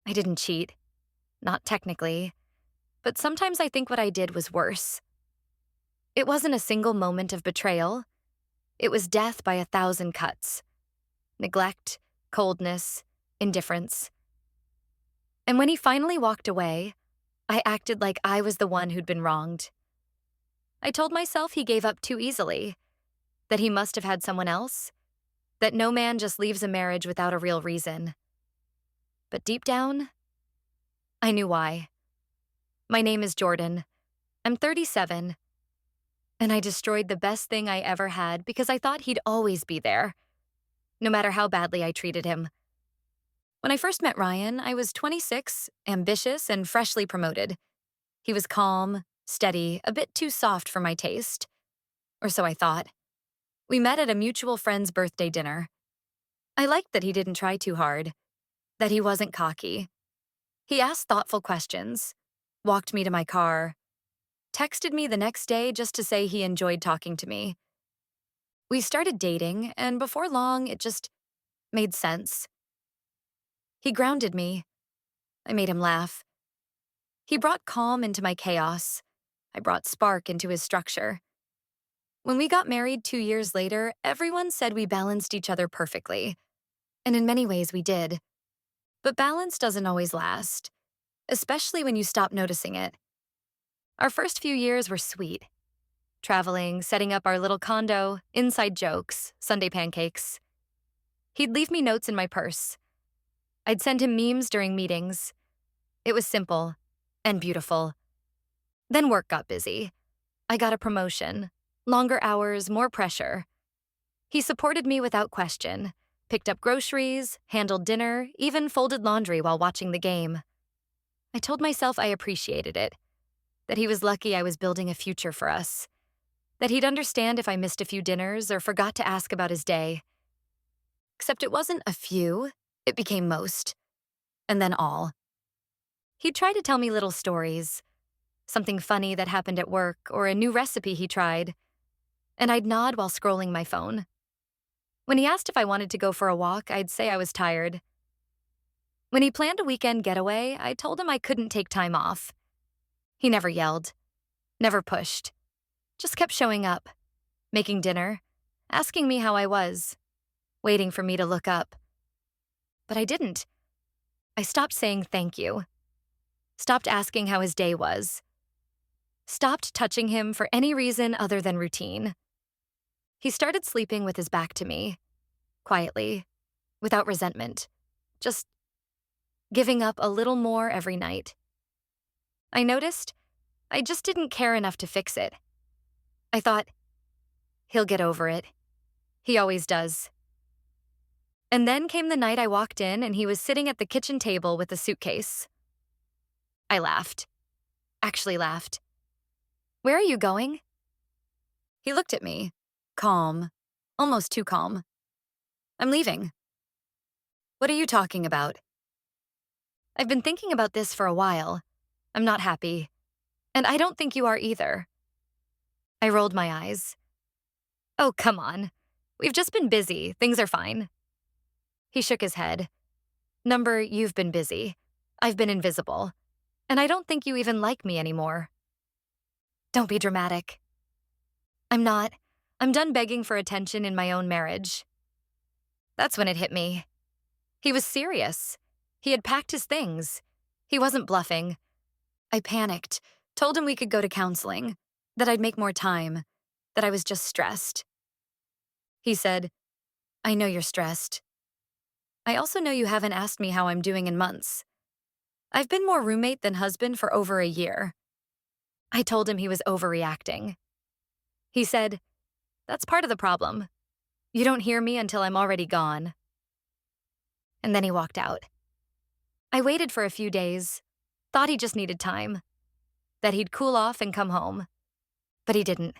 I didn't cheat. Not technically. But sometimes I think what I did was worse. It wasn't a single moment of betrayal. It was death by 1,000 cuts. Neglect, coldness, indifference. And when he finally walked away, I acted like I was the one who'd been wronged. I told myself he gave up too easily, that he must have had someone else, that no man just leaves a marriage without a real reason. But deep down, I knew why. My name is Jordan. I'm 37, and I destroyed the best thing I ever had because I thought he'd always be there, no matter how badly I treated him. When I first met Ryan, I was 26, ambitious, and freshly promoted. He was calm, steady, a bit too soft for my taste. Or so I thought. We met at a mutual friend's birthday dinner. I liked that he didn't try too hard, that he wasn't cocky. He asked thoughtful questions, walked me to my car, texted me the next day just to say he enjoyed talking to me. We started dating, and before long, it just made sense. He grounded me. I made him laugh. He brought calm into my chaos. I brought spark into his structure. When we got married 2 years later, everyone said we balanced each other perfectly. And in many ways, we did. But balance doesn't always last, especially when you stop noticing it. Our first few years were sweet. Traveling, setting up our little condo, inside jokes, Sunday pancakes. He'd leave me notes in my purse. I'd send him memes during meetings. It was simple and beautiful. Then work got busy. I got a promotion, longer hours, more pressure. He supported me without question, picked up groceries, handled dinner, even folded laundry while watching the game. I told myself I appreciated it, that he was lucky I was building a future for us, that he'd understand if I missed a few dinners or forgot to ask about his day. Except it wasn't a few, it became most, and then all. He'd try to tell me little stories, something funny that happened at work or a new recipe he tried, and I'd nod while scrolling my phone. When he asked if I wanted to go for a walk, I'd say I was tired. When he planned a weekend getaway, I told him I couldn't take time off. He never yelled, never pushed, just kept showing up, making dinner, asking me how I was, waiting for me to look up. But I didn't. I stopped saying thank you, stopped asking how his day was, stopped touching him for any reason other than routine. He started sleeping with his back to me, quietly, without resentment, just giving up a little more every night. I noticed I just didn't care enough to fix it. I thought, he'll get over it. He always does. And then came the night I walked in and he was sitting at the kitchen table with a suitcase. I laughed. Actually laughed. "Where are you going?" He looked at me, calm, almost too calm. "I'm leaving." "What are you talking about?" "I've been thinking about this for a while. I'm not happy. And I don't think you are either." I rolled my eyes. "Oh, come on. We've just been busy. Things are fine." He shook his head. "Number, you've been busy. I've been invisible. And I don't think you even like me anymore." "Don't be dramatic." "I'm not. I'm done begging for attention in my own marriage." That's when it hit me. He was serious. He had packed his things. He wasn't bluffing. I panicked, told him we could go to counseling, that I'd make more time, that I was just stressed. He said, "I know you're stressed. I also know you haven't asked me how I'm doing in months. I've been more roommate than husband for over a year." I told him he was overreacting. He said, "That's part of the problem. You don't hear me until I'm already gone." And then he walked out. I waited for a few days, thought he just needed time, that he'd cool off and come home. But he didn't.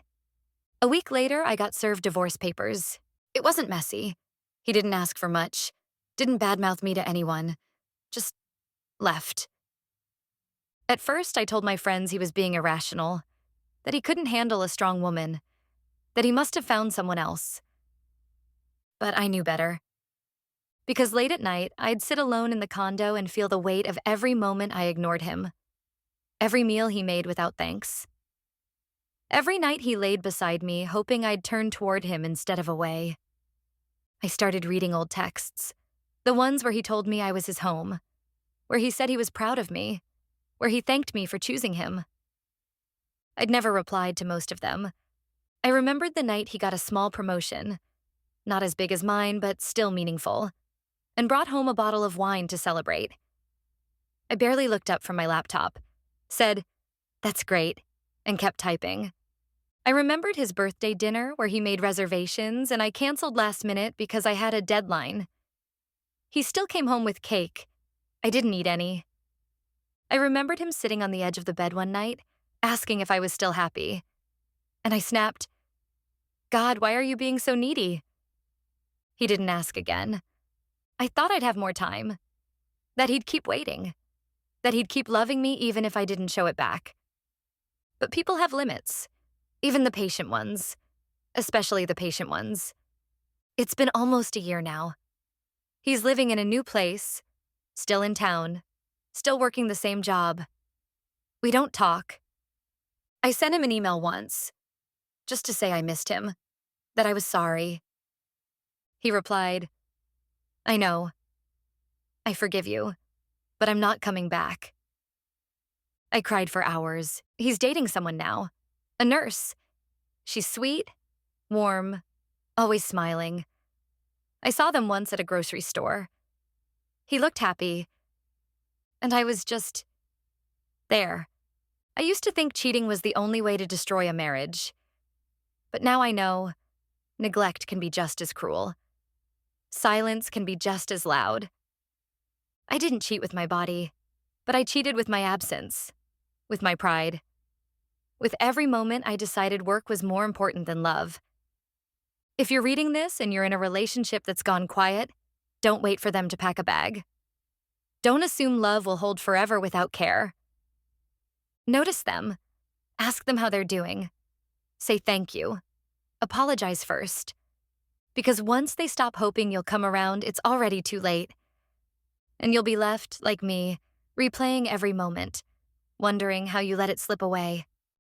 A week later, I got served divorce papers. It wasn't messy. He didn't ask for much, didn't badmouth me to anyone, just left. At first, I told my friends he was being irrational, that he couldn't handle a strong woman, that he must have found someone else. But I knew better. Because late at night, I'd sit alone in the condo and feel the weight of every moment I ignored him, every meal he made without thanks. Every night he laid beside me, hoping I'd turn toward him instead of away. I started reading old texts, the ones where he told me I was his home, where he said he was proud of me, where he thanked me for choosing him. I'd never replied to most of them. I remembered the night he got a small promotion, not as big as mine, but still meaningful, and brought home a bottle of wine to celebrate. I barely looked up from my laptop, said, "That's great," and kept typing. I remembered his birthday dinner where he made reservations and I canceled last minute because I had a deadline. He still came home with cake. I didn't eat any. I remembered him sitting on the edge of the bed one night, asking if I was still happy. And I snapped, "God, why are you being so needy?" He didn't ask again. I thought I'd have more time, that he'd keep waiting, that he'd keep loving me even if I didn't show it back. But people have limits, even the patient ones, especially the patient ones. It's been almost a year now. He's living in a new place, still in town, still working the same job. We don't talk. I sent him an email once, just to say I missed him, that I was sorry. He replied, "I know. I forgive you, but I'm not coming back." I cried for hours. He's dating someone now, a nurse. She's sweet, warm, always smiling. I saw them once at a grocery store. He looked happy, and I was just there. I used to think cheating was the only way to destroy a marriage. But now I know neglect can be just as cruel. Silence can be just as loud. I didn't cheat with my body, but I cheated with my absence, with my pride. With every moment, I decided work was more important than love. If you're reading this and you're in a relationship that's gone quiet, don't wait for them to pack a bag. Don't assume love will hold forever without care. Notice them. Ask them how they're doing. Say thank you. Apologize first. Because once they stop hoping you'll come around, it's already too late. And you'll be left, like me, replaying every moment, wondering how you let it slip away.